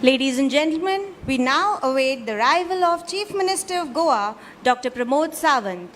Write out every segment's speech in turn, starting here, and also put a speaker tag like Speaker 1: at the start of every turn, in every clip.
Speaker 1: Ladies and gentlemen, we now await the arrival of Chief Minister of Goa, Dr. Pramod Sawant.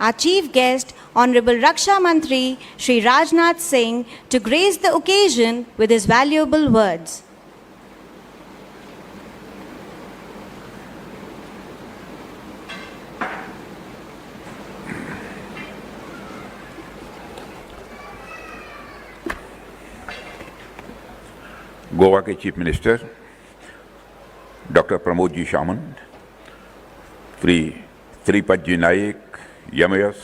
Speaker 1: Our chief guest, Honorable Raksha Mantri, Shri Rajnath Singh, to grace the occasion with his valuable words.
Speaker 2: Goa के chief minister doctor Pramod ji Sawant, Shri Shripad ji Naik, यमयस,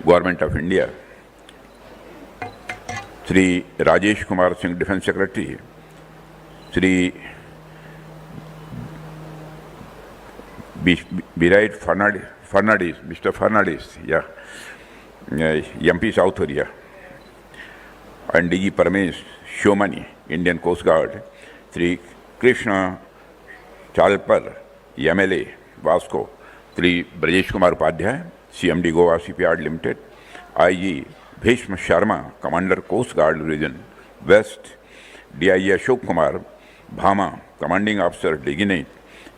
Speaker 2: government of India, Shri Rajesh Kumar Singh, defence secretary, Shri बिराइट Fernandes, mister Fernandes, या MP south area, and DG Paramesh Sivamani, Indian coast guard, Shri Krishna Salkar, MLA Vasco, Shri Brajesh Kumar Upadhyay, CMD Goa shipyard limited, IG Bhishm Sharma, commander coast guard region west, DIG Ashok Kumar Bhama, commanding officer designate,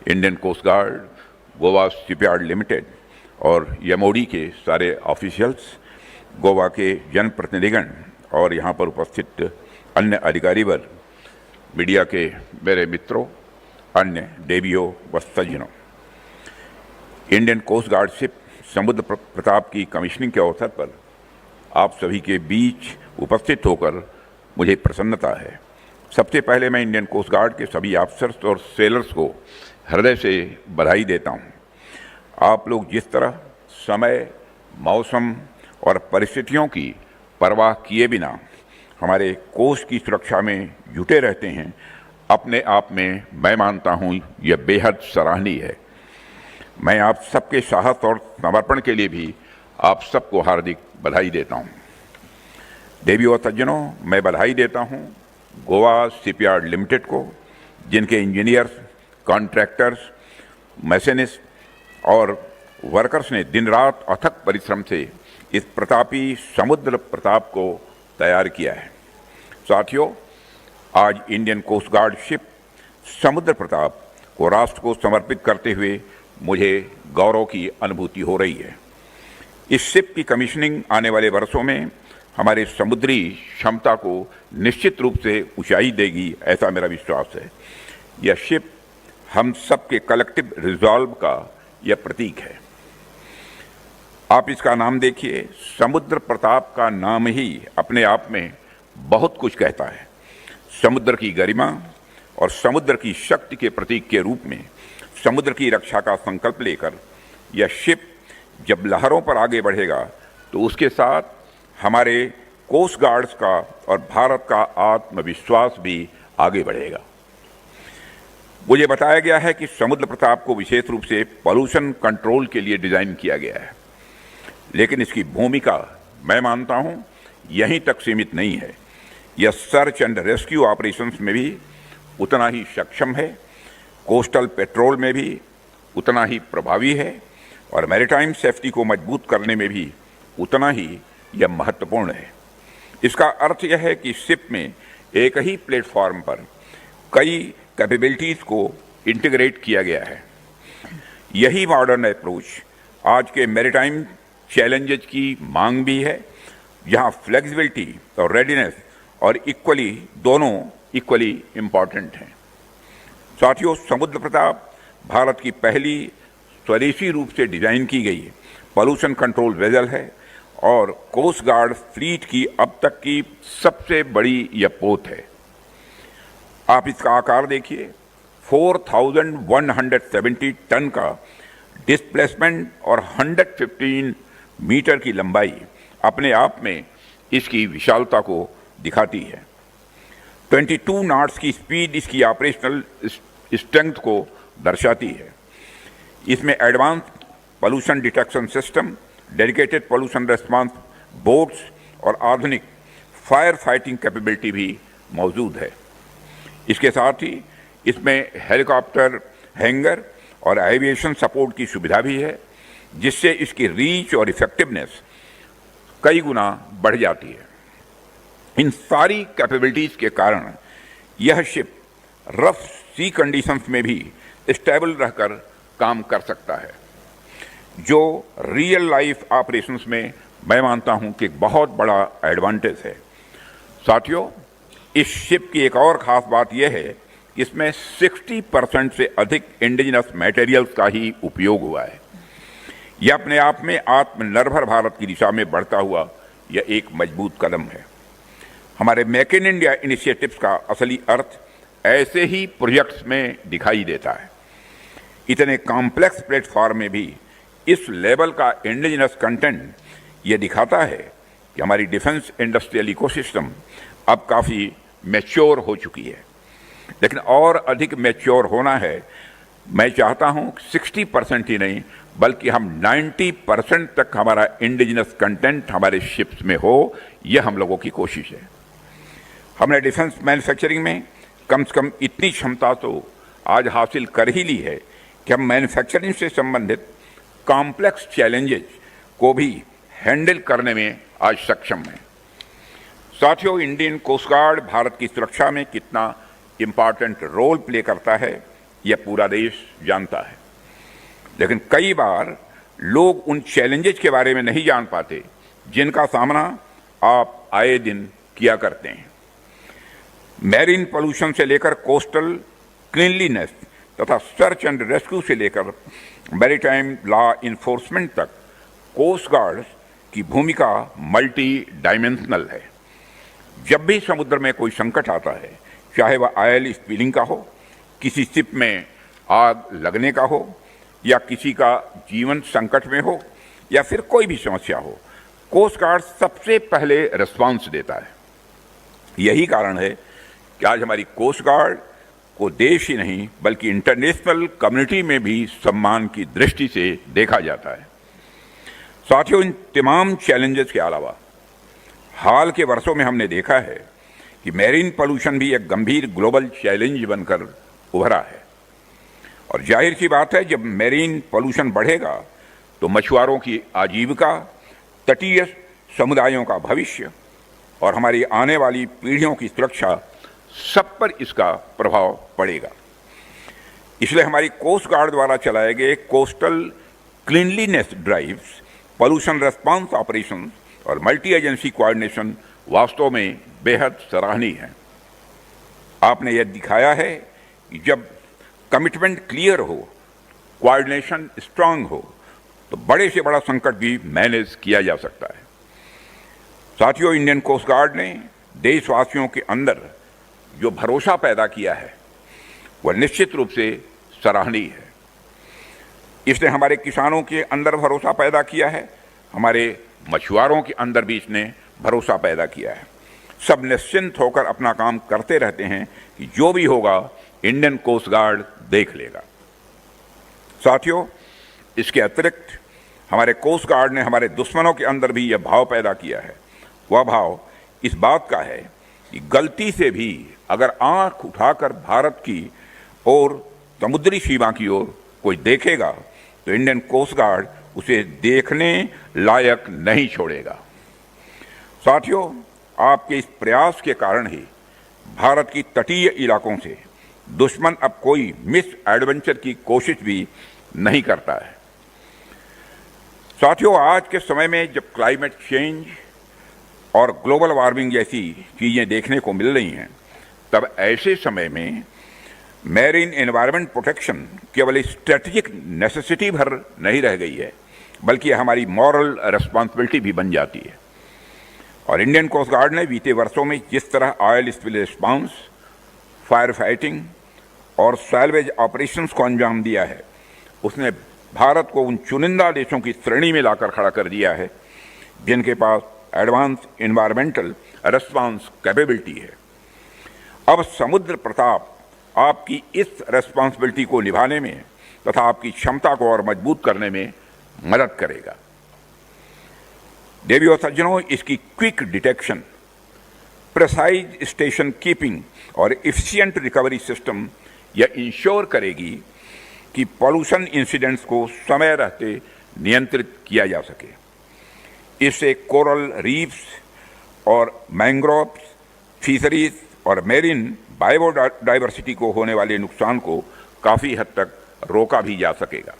Speaker 2: Indian coast guard Goa shipyard limited, और MoD के सारे officials, Goa के जनप्रतिनिधिगण और यहाँ पर उपस्थित अन्य अधिकारी वर्ग, मीडिया के मेरे मित्रों, अन्य देवियों व सज्जनों, इंडियन कोस्ट गार्ड शिप समुद्र प्रताप की कमीशनिंग के अवसर पर आप सभी के बीच उपस्थित होकर मुझे प्रसन्नता है। सबसे पहले मैं इंडियन कोस्ट गार्ड के सभी ऑफिसर्स और सेलर्स को हृदय से बधाई देता हूँ। आप लोग जिस तरह समय, मौसम और परिस्थितियों की परवाह किए बिना हमारे कोस्ट की सुरक्षा में जुटे रहते हैं, अपने आप में मैं मानता हूँ यह बेहद सराहनीय है। मैं आप सबके साहस और समर्पण के लिए भी आप सबको हार्दिक बधाई देता हूँ। देवियों और सज्जनों, मैं बधाई देता हूँ गोवा शिपयार्ड लिमिटेड को, जिनके इंजीनियर्स, कॉन्ट्रैक्टर्स, मैकेनिस्ट और वर्कर्स ने दिन रात अथक परिश्रम से इस प्रतापी समुद्र प्रताप को तैयार किया है। साथियों, आज इंडियन कोस्ट गार्ड शिप समुद्र प्रताप को राष्ट्र को समर्पित करते हुए मुझे गौरव की अनुभूति हो रही है। इस शिप की कमीशनिंग आने वाले वर्षों में हमारे समुद्री क्षमता को निश्चित रूप से ऊंचाई देगी, ऐसा मेरा विश्वास है। यह शिप हम सबके कलेक्टिव रिजॉल्व का यह प्रतीक है। आप इसका नाम देखिए, समुद्र प्रताप का नाम ही अपने आप में बहुत कुछ कहता है। समुद्र की गरिमा और समुद्र की शक्ति के प्रतीक के रूप में समुद्र की रक्षा का संकल्प लेकर यह शिप जब लहरों पर आगे बढ़ेगा तो उसके साथ हमारे कोस्ट गार्ड्स का और भारत का आत्मविश्वास भी आगे बढ़ेगा। मुझे बताया गया है कि समुद्र प्रताप को विशेष रूप से पॉल्यूशन कंट्रोल के लिए डिजाइन किया गया है, लेकिन इसकी भूमिका मैं मानता हूं यहीं तक सीमित नहीं है। यह सर्च एंड रेस्क्यू ऑपरेशंस में भी उतना ही सक्षम है, कोस्टल पेट्रोल में भी उतना ही प्रभावी है और मैरीटाइम सेफ्टी को मजबूत करने में भी उतना ही यह महत्वपूर्ण है। इसका अर्थ यह है कि शिप में एक ही प्लेटफॉर्म पर कई कैपेबिलिटीज को इंटीग्रेट किया गया है। यही मॉडर्न अप्रोच आज के मैरीटाइम चैलेंजेस की मांग भी है, जहां फ्लेक्सिबिलिटी और रेडीनेस और इक्वली दोनों इक्वली इम्पॉर्टेंट हैं। साथियों, समुद्र प्रताप भारत की पहली स्वदेशी रूप से डिजाइन की गई पॉल्यूशन कंट्रोल वेसल है और कोस्ट गार्ड फ्लीट की अब तक की सबसे बड़ी यह पोत है। आप इसका आकार देखिए, 4170 टन का डिस्प्लेसमेंट और 115 मीटर की लंबाई अपने आप में इसकी विशालता को दिखाती है। 22 नॉट्स की स्पीड इसकी ऑपरेशनल स्ट्रेंथ को दर्शाती है। इसमें advance pollution detection system, dedicated pollution response boats और आधुनिक फायर फाइटिंग कैपेबिलिटी भी मौजूद है। इसके साथ ही इसमें हेलीकॉप्टर हैंगर और एविएशन सपोर्ट की सुविधा भी है, जिससे इसकी रीच और इफेक्टिवनेस कई गुना बढ़ जाती है। इन सारी कैपेबिलिटीज के कारण यह शिप रफ सी कंडीशंस में भी स्टेबल रहकर काम कर सकता है, जो रियल लाइफ ऑपरेशंस में मैं मानता हूं कि एक बहुत बड़ा एडवांटेज है। साथियों, इस शिप की एक और खास बात यह है कि इसमें 60% से अधिक इंडिजिनस मटेरियल्स का ही उपयोग हुआ है। यह अपने आप में आत्मनिर्भर भारत की दिशा में बढ़ता हुआ यह एक मजबूत कदम है। हमारे मेक इन इंडिया इनिशिएटिव्स का असली अर्थ ऐसे ही प्रोजेक्ट्स में दिखाई देता है। इतने कॉम्प्लेक्स प्लेटफॉर्म में भी इस लेवल का इंडिजिनस कंटेंट ये दिखाता है कि हमारी डिफेंस इंडस्ट्रियल इकोसिस्टम अब काफ़ी मैच्योर हो चुकी है, लेकिन और अधिक मैच्योर होना है। मैं चाहता हूं 60% ही नहीं बल्कि हम 90% तक हमारा इंडिजिनस कंटेंट हमारे शिप्स में हो, यह हम लोगों की कोशिश है। हमने डिफेंस मैन्युफैक्चरिंग में कम से कम इतनी क्षमता तो आज हासिल कर ही ली है कि हम मैन्युफैक्चरिंग से संबंधित कॉम्प्लेक्स चैलेंजेस को भी हैंडल करने में आज सक्षम हैं। साथियों, इंडियन कोस्ट गार्ड भारत की सुरक्षा में कितना इम्पॉर्टेंट रोल प्ले करता है यह पूरा देश जानता है, लेकिन कई बार लोग उन चैलेंजेस के बारे में नहीं जान पाते जिनका सामना आप आए दिन किया करते हैं। मैरीन पोल्यूशन से लेकर कोस्टल क्लीनलीनेस तथा सर्च एंड रेस्क्यू से लेकर मैरीटाइम लॉ इन्फोर्समेंट तक कोस्ट गार्ड की भूमिका मल्टी डायमेंशनल है। जब भी समुद्र में कोई संकट आता है, चाहे वह ऑयल स्पिलिंग का हो, किसी शिप में आग लगने का हो, या किसी का जीवन संकट में हो, या फिर कोई भी समस्या हो, कोस्ट गार्ड सबसे पहले रिस्पांस देता है। यही कारण है कि आज हमारी कोस्ट गार्ड को देश ही नहीं बल्कि इंटरनेशनल कम्युनिटी में भी सम्मान की दृष्टि से देखा जाता है। साथियों, इन तमाम चैलेंजेस के अलावा हाल के वर्षों में हमने देखा है कि मैरीन पोल्यूशन भी एक गंभीर ग्लोबल चैलेंज बनकर उभरा है, और जाहिर सी बात है जब मैरीन पोल्यूशन बढ़ेगा तो मछुआरों की आजीविका, तटीय समुदायों का भविष्य और हमारी आने वाली पीढ़ियों की सुरक्षा सब पर इसका प्रभाव पड़ेगा। इसलिए हमारी कोस्ट गार्ड द्वारा चलाए गए coastal cleanliness drives, pollution response operation और मल्टी एजेंसी कोऑर्डिनेशन वास्तव में बेहद सराहनीय है। आपने यह दिखाया है कि जब कमिटमेंट क्लियर हो, कोऑर्डिनेशन स्ट्रांग हो, तो बड़े से बड़ा संकट भी मैनेज किया जा सकता है। साथियों, इंडियन कोस्ट गार्ड ने देशवासियों के अंदर जो भरोसा पैदा किया है वह निश्चित रूप से सराहनीय है। इसने हमारे किसानों के अंदर भरोसा पैदा किया है, हमारे मछुआरों के अंदर भी इसने भरोसा पैदा किया है। सब निश्चिंत होकर अपना काम करते रहते हैं कि जो भी होगा इंडियन कोस्ट गार्ड देख लेगा। साथियों, इसके अतिरिक्त हमारे कोस्ट गार्ड ने हमारे दुश्मनों के अंदर भी यह भाव पैदा किया है। वह भाव इस बात का है कि गलती से भी अगर आंख उठाकर भारत की और समुद्री सीमा की ओर कोई देखेगा तो इंडियन कोस्ट गार्ड उसे देखने लायक नहीं छोड़ेगा। साथियों, आपके इस प्रयास के कारण ही भारत की तटीय इलाकों से दुश्मन अब कोई मिस एडवेंचर की कोशिश भी नहीं करता है। साथियों, आज के समय में जब क्लाइमेट चेंज और ग्लोबल वार्मिंग जैसी चीजें देखने को मिल रही हैं, तब ऐसे समय में मैरीन एनवायरनमेंट प्रोटेक्शन केवल स्ट्रेटेजिक नेसेसिटी भर नहीं रह गई है, बल्कि हमारी मॉरल रिस्पॉन्सिबिलिटी भी बन जाती है। और इंडियन कोस्ट गार्ड ने बीते वर्षों में जिस तरह oil spill response, fire fighting और सैल्वेज ऑपरेशंस को अंजाम दिया है, उसने भारत को उन चुनिंदा देशों की श्रेणी में लाकर खड़ा कर दिया है जिनके पास एडवांस एनवायरमेंटल रिस्पॉन्स कैपेबिलिटी है। अब समुद्र प्रताप आपकी इस रेस्पॉन्सिबिलिटी को निभाने में तथा आपकी क्षमता को और मजबूत करने में मदद करेगा। देवियों सज्जनों, इसकी quick detection, precise station keeping और एफिशिएंट रिकवरी सिस्टम यह इंश्योर करेगी कि पॉल्यूशन इंसिडेंट्स को समय रहते नियंत्रित किया जा सके। इससे कोरल रीफ्स और मैंग्रोव्स, फिशरीज और मेरीन बायोडाइवर्सिटी को होने वाले नुकसान को काफ़ी हद तक रोका भी जा सकेगा।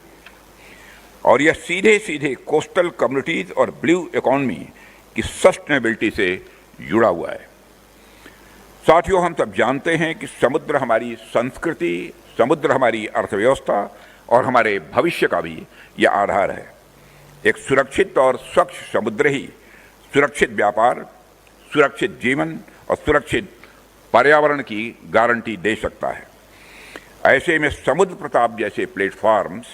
Speaker 2: और यह सीधे सीधे कोस्टल कम्युनिटीज और ब्लू इकोनॉमी की सस्टेनेबिलिटी से जुड़ा हुआ है। साथियों, हम सब जानते हैं कि समुद्र हमारी संस्कृति, समुद्र हमारी अर्थव्यवस्था और हमारे भविष्य का भी यह आधार है। एक सुरक्षित और स्वच्छ समुद्र ही सुरक्षित व्यापार, सुरक्षित जीवन और सुरक्षित पर्यावरण की गारंटी दे सकता है। ऐसे में समुद्र प्रताप जैसे प्लेटफॉर्म्स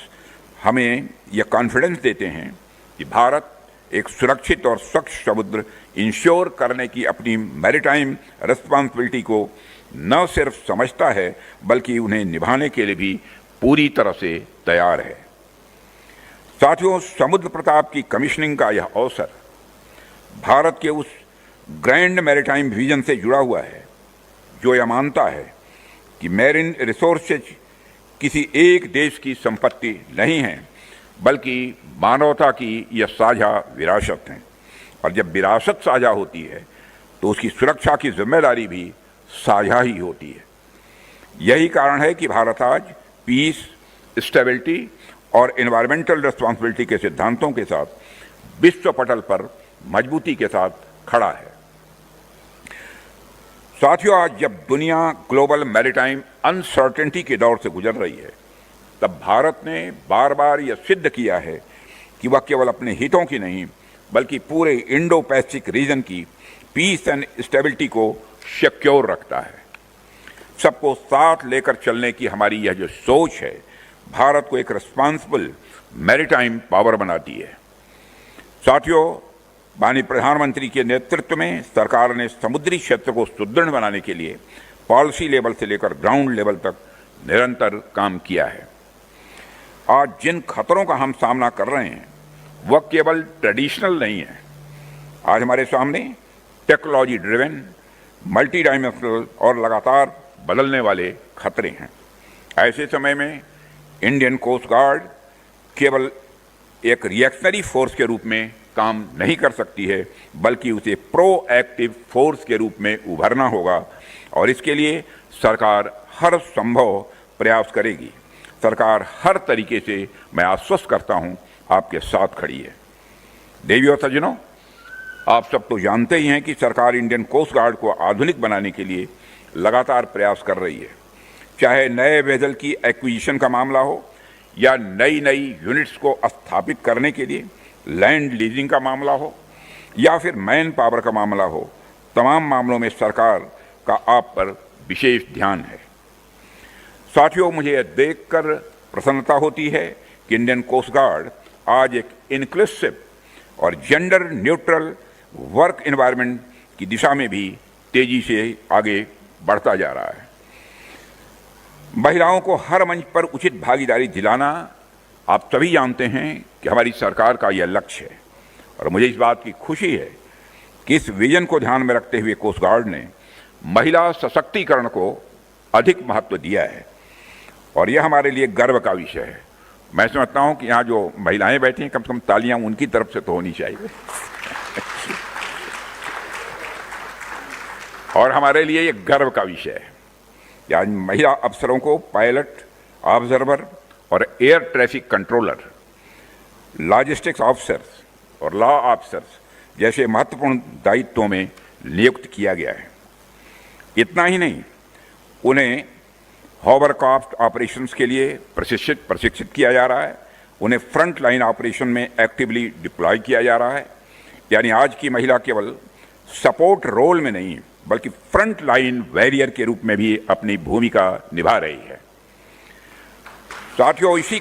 Speaker 2: हमें यह कॉन्फिडेंस देते हैं कि भारत एक सुरक्षित और स्वच्छ समुद्र इंश्योर करने की अपनी मैरीटाइम रिस्पॉन्सिबिलिटी को न सिर्फ समझता है, बल्कि उन्हें निभाने के लिए भी पूरी तरह से तैयार है। साथियों, समुद्र प्रताप की कमीशनिंग का यह अवसर भारत के उस ग्रैंड मैरीटाइम विजन से जुड़ा हुआ है जो यह मानता है कि मैरीन रिसोर्सेज किसी एक देश की संपत्ति नहीं है, बल्कि मानवता की यह साझा विरासत है। और जब विरासत साझा होती है तो उसकी सुरक्षा की जिम्मेदारी भी साझा ही होती है। यही कारण है कि भारत आज पीस, स्टेबिलिटी और एनवायरमेंटल रिस्पॉन्सिबिलिटी के सिद्धांतों के साथ विश्व पटल पर मजबूती के साथ खड़ा है। साथियों, आज जब दुनिया ग्लोबल मैरीटाइम अनसर्टेनिटी के दौर से गुजर रही है, तब भारत ने बार बार यह सिद्ध किया है कि वह केवल अपने हितों की नहीं, बल्कि पूरे इंडो पैसिफिक रीजन की पीस एंड स्टेबिलिटी को सिक्योर रखता है। सबको साथ लेकर चलने की हमारी यह जो सोच है, भारत को एक रिस्पॉन्सिबल मैरीटाइम पावर बनाती है। साथियों, माननीय प्रधानमंत्री के नेतृत्व में सरकार ने समुद्री क्षेत्र को सुदृढ़ बनाने के लिए पॉलिसी लेवल से लेकर ग्राउंड लेवल तक निरंतर काम किया है। आज जिन खतरों का हम सामना कर रहे हैं वह केवल ट्रेडिशनल नहीं है। आज हमारे सामने टेक्नोलॉजी ड्रिवन, मल्टी डायमेंशनल और लगातार बदलने वाले खतरे हैं। ऐसे समय में इंडियन कोस्ट गार्ड केवल एक रिएक्शनरी फोर्स के रूप में काम नहीं कर सकती है, बल्कि उसे प्रोएक्टिव फोर्स के रूप में उभरना होगा। और इसके लिए सरकार हर संभव प्रयास करेगी। सरकार हर तरीके से, मैं आश्वस्त करता हूं, आपके साथ खड़ी है। देवियों सज्जनों, आप सब तो जानते ही हैं कि सरकार इंडियन कोस्ट गार्ड को आधुनिक बनाने के लिए लगातार प्रयास कर रही है। चाहे नए वेसल की एक्विजिशन का मामला हो या नई यूनिट्स को स्थापित करने के लिए लैंड लीजिंग का मामला हो या फिर मैन पावर का मामला हो, तमाम मामलों में सरकार का आप पर विशेष ध्यान है। साथियों, मुझे यह देखकर प्रसन्नता होती है कि इंडियन कोस्ट गार्ड आज एक इंक्लूसिव और जेंडर न्यूट्रल वर्क एनवायरनमेंट की दिशा में भी तेजी से आगे बढ़ता जा रहा है। महिलाओं को हर मंच पर उचित भागीदारी दिलाना, आप सभी जानते हैं कि हमारी सरकार का यह लक्ष्य है। और मुझे इस बात की खुशी है कि इस विजन को ध्यान में रखते हुए कोस्ट गार्ड ने महिला सशक्तिकरण को अधिक महत्व दिया है और यह हमारे लिए गर्व का विषय है। मैं समझता हूं कि यहाँ जो महिलाएं बैठी हैं, कम से कम तालियां उनकी तरफ से तो होनी चाहिए। और हमारे लिए ये गर्व का विषय है कि आज महिला अफसरों को पायलट, ऑब्जर्वर और air traffic controller, logistics officers और लॉ ऑफिसर्स जैसे महत्वपूर्ण दायित्वों में नियुक्त किया गया है। इतना ही नहीं, उन्हें हॉवरक्राफ्ट ऑपरेशंस के लिए प्रशिक्षित किया जा रहा है, उन्हें फ्रंट लाइन ऑपरेशन में एक्टिवली डिप्लॉय किया जा रहा है। यानी आज की महिला केवल सपोर्ट रोल में नहीं बल्कि फ्रंट लाइन वॉरियर के रूप में भी अपनी भूमिका निभा रही है। साथियों, इसी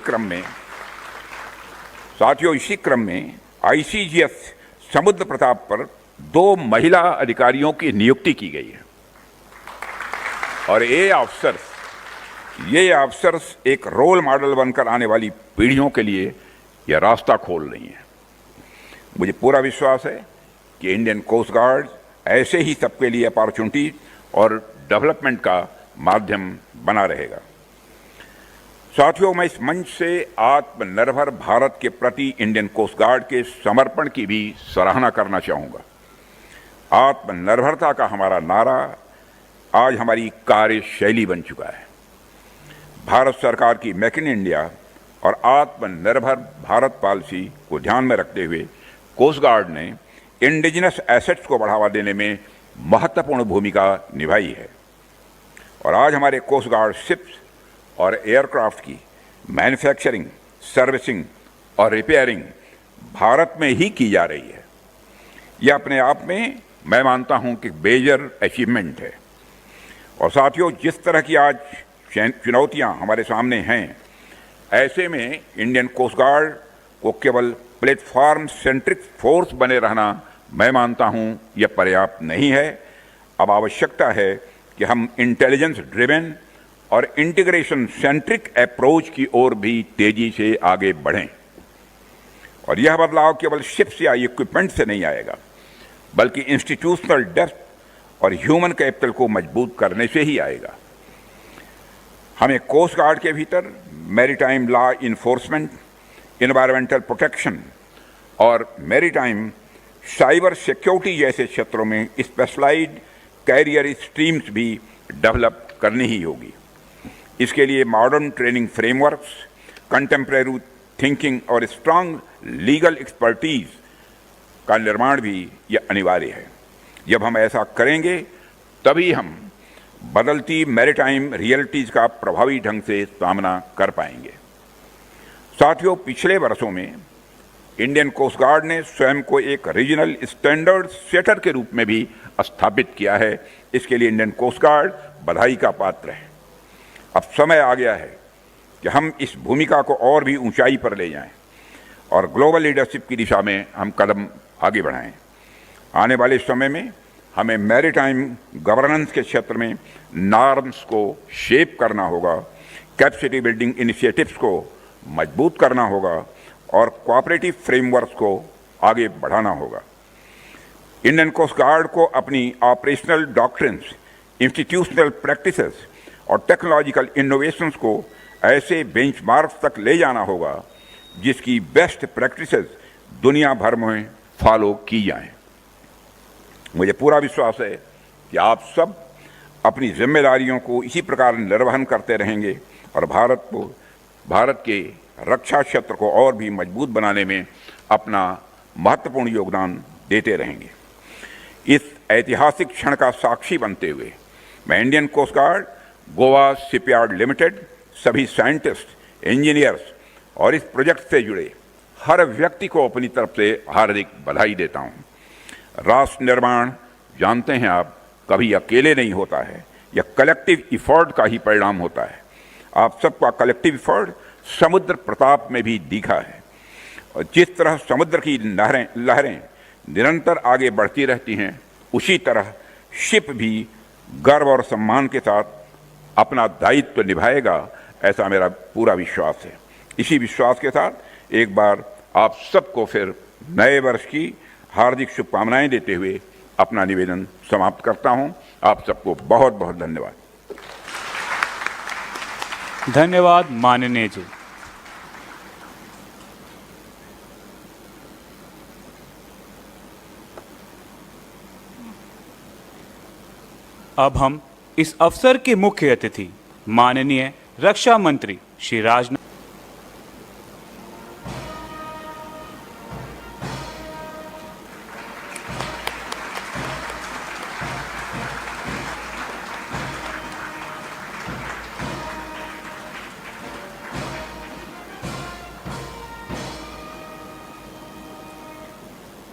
Speaker 2: क्रम में आईसीजीएस समुद्र प्रताप पर 2 महिला अधिकारियों की नियुक्ति की गई है और ये अफसर्स एक रोल मॉडल बनकर आने वाली पीढ़ियों के लिए यह रास्ता खोल रही हैं। मुझे पूरा विश्वास है कि इंडियन कोस्ट गार्ड ऐसे ही सबके लिए अपॉर्चुनिटी और डेवलपमेंट का माध्यम बना रहेगा। साथियों, मैं इस मंच से आत्मनिर्भर भारत के प्रति इंडियन कोस्ट गार्ड के समर्पण की भी सराहना करना चाहूँगा। आत्मनिर्भरता का हमारा नारा आज हमारी कार्यशैली बन चुका है। भारत सरकार की मेक इन इंडिया और आत्मनिर्भर भारत पॉलिसी को ध्यान में रखते हुए कोस्ट गार्ड ने इंडिजिनस एसेट्स को बढ़ावा देने में महत्वपूर्ण भूमिका निभाई है और आज हमारे कोस्ट गार्ड शिप्स और एयरक्राफ्ट की मैन्युफैक्चरिंग, सर्विसिंग और रिपेयरिंग भारत में ही की जा रही है। यह अपने आप में मैं मानता हूं कि मेजर अचीवमेंट है। और साथियों, जिस तरह की आज चुनौतियां हमारे सामने हैं, ऐसे में इंडियन कोस्ट गार्ड को केवल प्लेटफॉर्म सेंट्रिक फोर्स बने रहना मैं मानता हूं यह पर्याप्त नहीं है। अब आवश्यकता है कि हम इंटेलिजेंस ड्रिवन और इंटीग्रेशन सेंट्रिक अप्रोच की ओर भी तेजी से आगे बढ़ें। और यह बदलाव केवल शिप्स या इक्विपमेंट से नहीं आएगा बल्कि इंस्टीट्यूशनल डेप्थ और ह्यूमन कैपिटल को मजबूत करने से ही आएगा। हमें कोस्ट गार्ड के भीतर maritime law enforcement, environmental protection और मैरीटाइम साइबर सिक्योरिटी जैसे क्षेत्रों में स्पेशलाइज्ड कैरियर स्ट्रीम्स भी डेवलप करनी ही होगी। इसके लिए modern training frameworks, contemporary thinking और स्ट्रांग लीगल एक्सपर्टीज का निर्माण भी यह अनिवार्य है। जब हम ऐसा करेंगे तभी हम बदलती मैरीटाइम रियलिटीज का प्रभावी ढंग से सामना कर पाएंगे। साथियों, पिछले वर्षों में इंडियन कोस्ट गार्ड ने स्वयं को एक रीजनल स्टैंडर्ड सेटर के रूप में भी स्थापित किया है। इसके लिए इंडियन कोस्ट गार्ड बधाई का पात्र है। अब समय आ गया है कि हम इस भूमिका को और भी ऊंचाई पर ले जाएं और ग्लोबल लीडरशिप की दिशा में हम कदम आगे बढ़ाएं। आने वाले समय में हमें मैरीटाइम गवर्नेंस के क्षेत्र में नॉर्म्स को शेप करना होगा, कैपेसिटी बिल्डिंग इनिशिएटिव्स को मजबूत करना होगा और कोऑपरेटिव फ्रेमवर्क्स को आगे बढ़ाना होगा। इंडियन कोस्ट गार्ड को अपनी ऑपरेशनल डॉक्ट्रिन्स, इंस्टीट्यूशनल प्रैक्टिसेस और टेक्नोलॉजिकल इनोवेशंस को ऐसे बेंचमार्क्स तक ले जाना होगा जिसकी बेस्ट प्रैक्टिसेस दुनिया भर में फॉलो की जाएं। मुझे पूरा विश्वास है कि आप सब अपनी जिम्मेदारियों को इसी प्रकार निर्वहन करते रहेंगे और भारत के रक्षा क्षेत्र को और भी मजबूत बनाने में अपना महत्वपूर्ण योगदान देते रहेंगे। इस ऐतिहासिक क्षण का साक्षी बनते हुए मैं Indian coast guard, Goa shipyard limited, सभी साइंटिस्ट, इंजीनियर्स और इस प्रोजेक्ट से जुड़े हर व्यक्ति को अपनी तरफ से हार्दिक बधाई देता हूँ। राष्ट्र निर्माण, जानते हैं आप, कभी अकेले नहीं होता है, यह कलेक्टिव इफर्ट का ही परिणाम होता है। आप सबका कलेक्टिव इफर्ट समुद्र प्रताप में भी दिखा है और जिस तरह समुद्र की लहरें निरंतर आगे बढ़ती रहती हैं, उसी तरह शिप भी गर्व और सम्मान के साथ अपना दायित्व निभाएगा, ऐसा मेरा पूरा विश्वास है। इसी विश्वास के साथ एक बार आप सबको फिर नए वर्ष की हार्दिक शुभकामनाएं देते हुए अपना निवेदन समाप्त करता हूं। आप सबको बहुत बहुत धन्यवाद।
Speaker 3: धन्यवाद माननीय जी। अब हम इस अवसर के मुख्य अतिथि माननीय रक्षा मंत्री श्री राजनाथ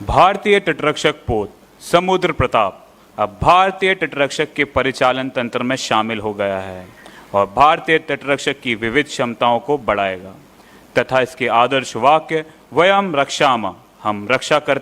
Speaker 3: भारतीय तटरक्षक पोत समुद्र प्रताप अब भारतीय तटरक्षक के परिचालन तंत्र में शामिल हो गया है और भारतीय तटरक्षक की विविध क्षमताओं को बढ़ाएगा तथा इसके आदर्श वाक्य वयम रक्षामः हम रक्षा करते